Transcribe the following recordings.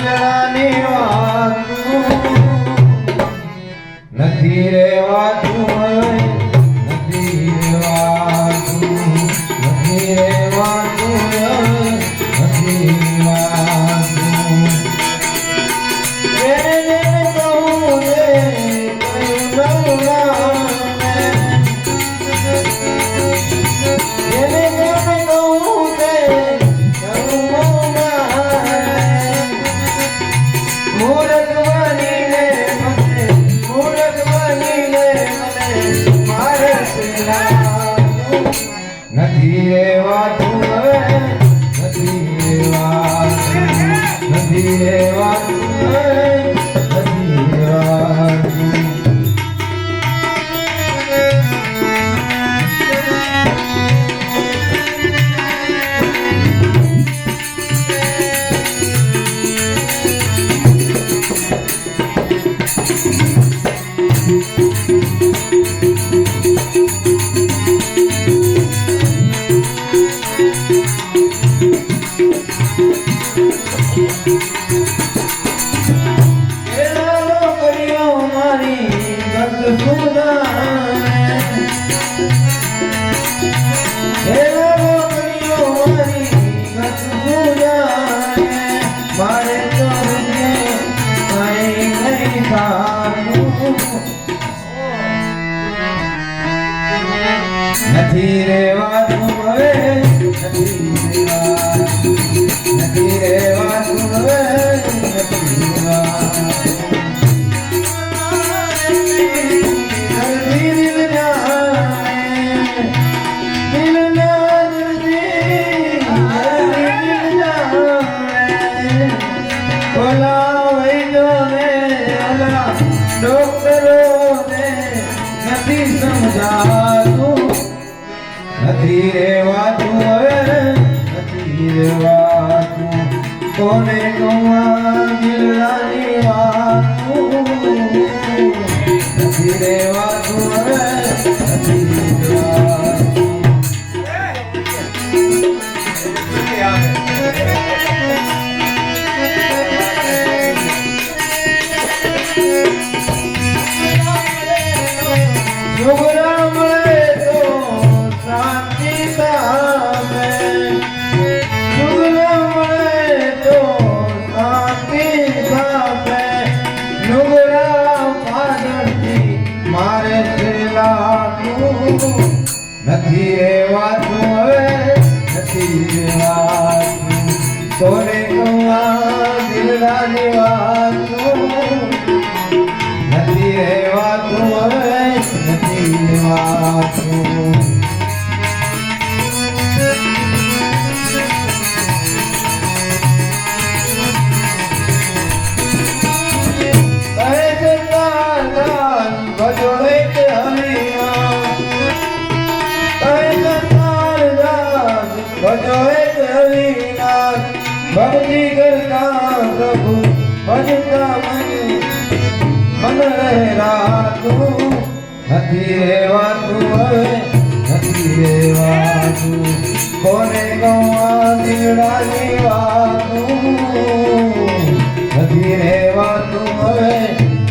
દિલડાની વાતું નથી રેવાતું હવે નથી રેવાતું નથી રેવાતું હવે નથી રેવાતું એને કહું ને કહ્યું નથી રેવાતું હવે નથી રેવાતું નથી રેવાતું હવે નથી રેવાતું નથી રેવાતું હવે નથી રેવાતું હવે નથી સમજાતું નથી રેવાતું હવે નથી રેવાતું કોને કહું દિલડાની વાતું નથી રેવાતું હવે નથી રેવાતું નથી રેવાતું હવે નથી રેવાતું કોને કહું દિલડાની વાતું નથી રેવાતું હવે નથી રેવાતું भक्ति करता प्रभु भजता मन रहराતું નથી રેવાતું હવે નથી રેવાતું કોને કહું દિલડાની વાતું નથી રેવાતું હવે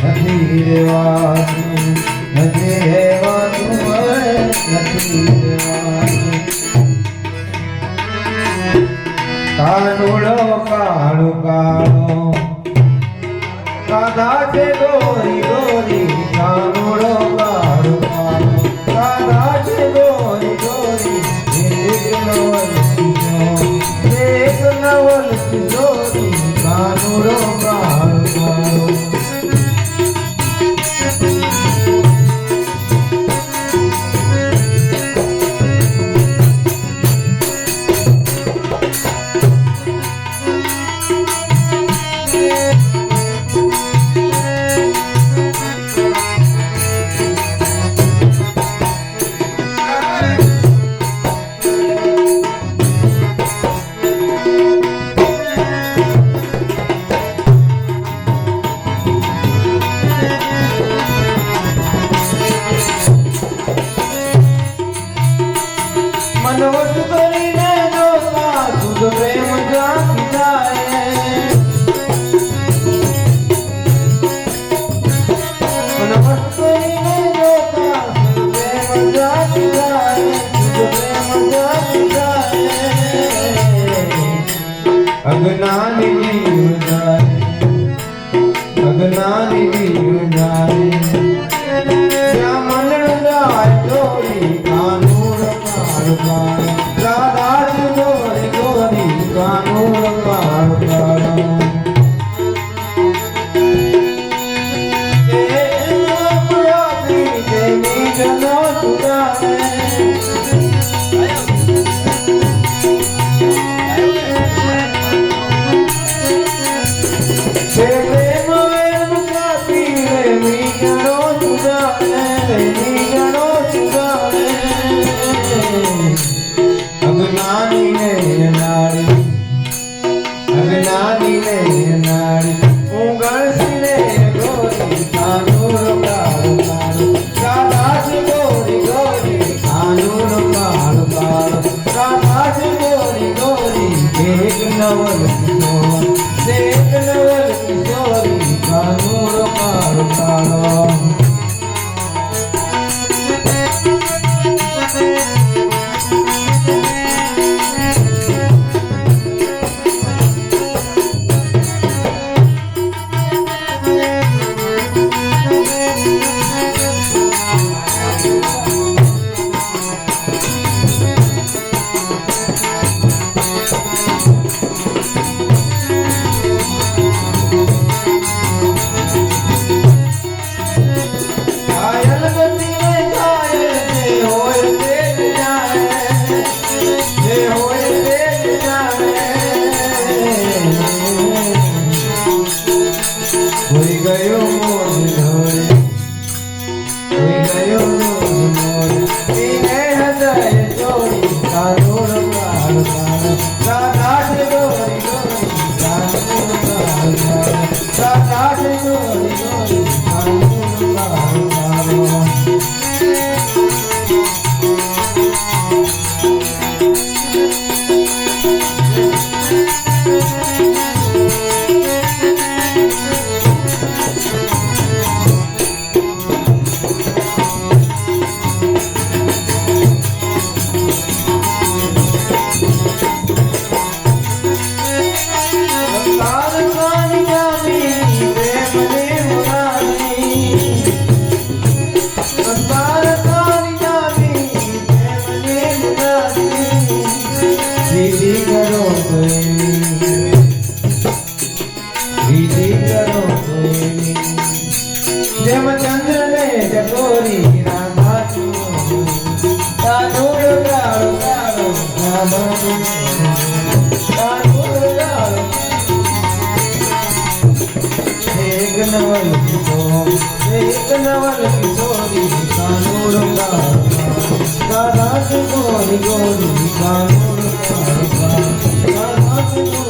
નથી રેવાતું નથી રેવાતું હવે નથી રેવાતું કાનુડો કાળો કાળો કાદા છે ગોરી ગોરી કાનુડો કાળો કાળો કાદા છે ગોરી ગોરી એક નવલ કિશોરી કાનુડો કાળો કાળો ગાડી ઊંઘણસી રે ગોરી કાનુડો કાળો કાળો રાધાસ ગોરી ગોરી કાનુડો કાળો કાળો રાધાસ ગોરી ગોરી એક નવલ કિશોરી કાનુડો કાળો કાળો Hoy gaya mood dhore, hoy gaya mood dhore. Ine hadaye chori, kanudo kaalo kaalo. Radha gori gori, kanudo kaalo kaalo. Radha gori gori, kanudo kaalo kaalo. જેમ ચંદ્ર ને ચકોરી રાધા કાનુડો કાળો કાળો કાનુડો કાળો એક નવલ કિશોરી કાનુડો કાળો રાધા ગોરી ગોરી કાનુડો કાળો રાધા